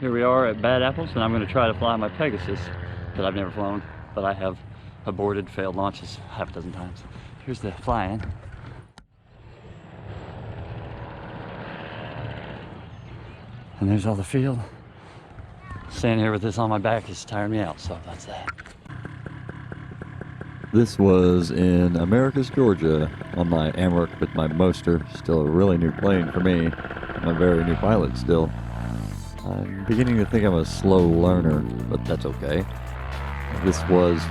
Here we are at Bad Apples, and I'm going to try to fly my Pegasus that I've never flown, but I have aborted, failed launches half a dozen times. Here's the FlyIn. And there's all the field. Standing here with this on my back is tiring me out, so that's that. This was in Americus, Georgia, on my Americus with my Moster. Still a really new plane for me. I'm a very new pilot still. I'm beginning to think I'm a slow learner, but that's okay. This was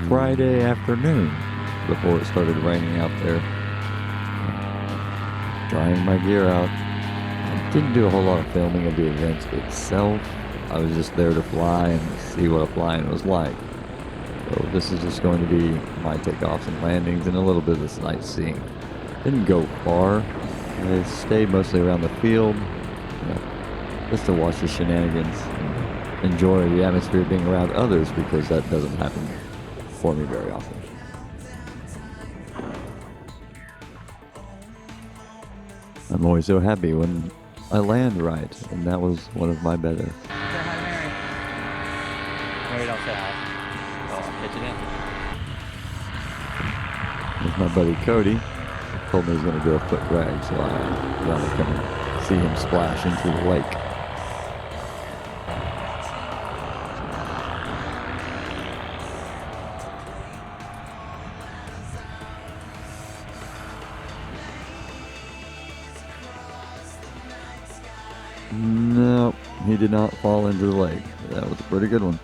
Friday afternoon before it started raining out there. Trying my gear out. I didn't do a whole lot of filming of the event itself. I was just there to fly and see what a flying was like. So this is just going to be my takeoffs and landings and a little bit of sightseeing. Didn't go far. I stayed mostly around the field, just to watch the shenanigans and enjoy the atmosphere being around others, because that doesn't happen for me very often. I'm always so happy when I land right, and that was one of my better. Say hi, Mary. Mary, don't say hi. Oh, I'll catch it in. There's my buddy Cody. Told me he's going to do a foot drag, so I got to come and see him splash into the lake. No, he did not fall into the lake. That was a pretty good one.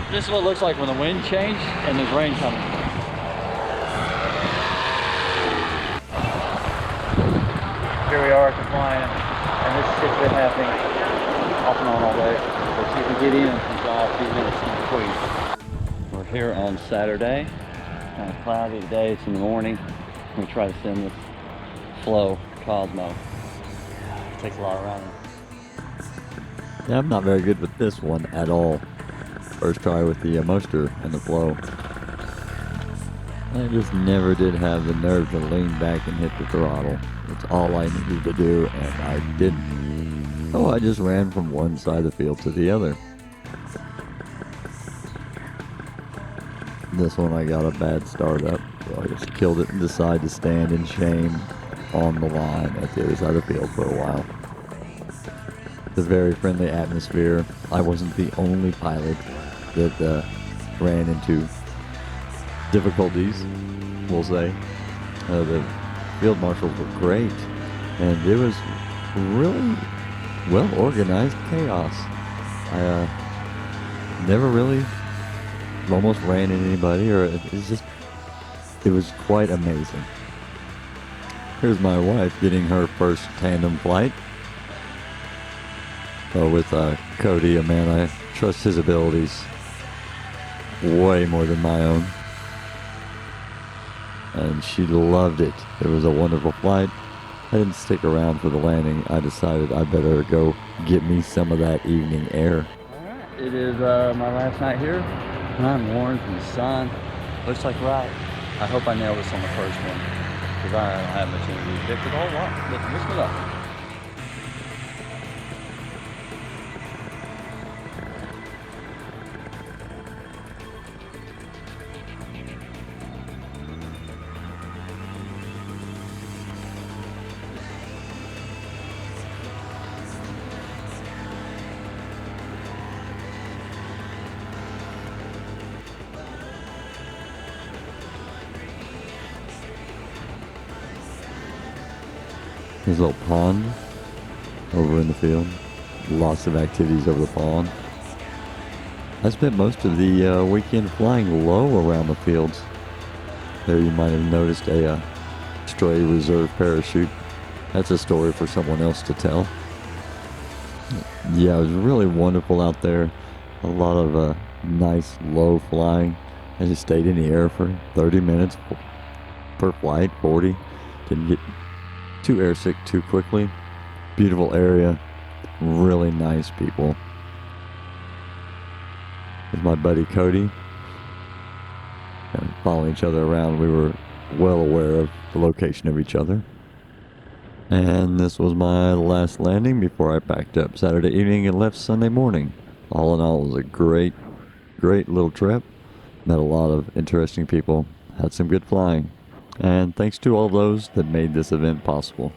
This is what it looks like when the wind changed and there's rain coming. Here we are at the FlyIn, and this has been happening off and on all day. But you can get in and fly a few minutes in between. We're here on Saturday. Kind of cloudy today, it's in the morning. I'm going to try to send this flow Cosmo. It takes a lot of running. Yeah, I'm not very good with this one at all. First try with the Moster and the flow. I just never did have the nerve to lean back and hit the throttle. That's all I needed to do, and I didn't. So I just ran from one side of the field to the other. This one I got a bad start up, so I just killed it and decided to stand in shame on the line at the other side of the field for a while. It's a very friendly atmosphere. I wasn't the only pilot that ran into difficulties, we'll say. The field marshals were great, and it was really well-organized chaos. I never really almost ran into anybody, or it was quite amazing. Here's my wife getting her first tandem flight. With Cody, a man I trust his abilities way more than my own. And she loved it. It was a wonderful flight. I didn't stick around for the landing. I decided I better go get me some of that evening air. Alright, it is my last night here, and I'm warm from the sun. Looks like right. I hope I nailed this on the first one, because I don't have much energy to pick it all up. But wish me luck. There's a little pond over in the field. Lots of activities over the pond. I spent most of the weekend flying low around the fields. There you might have noticed a stray reserve parachute. That's a story for someone else to tell. Yeah, it was really wonderful out there. A lot of nice low flying. I just stayed in the air for 30 minutes per flight, 40. Didn't get too airsick too quickly. Beautiful area, really nice people. With my buddy Cody, and following each other around, we were well aware of the location of each other. And this was my last landing before I packed up Saturday evening and left Sunday morning. All in all, it was a great little trip. Met a lot of interesting people, had some good flying, and thanks to all those that made this event possible.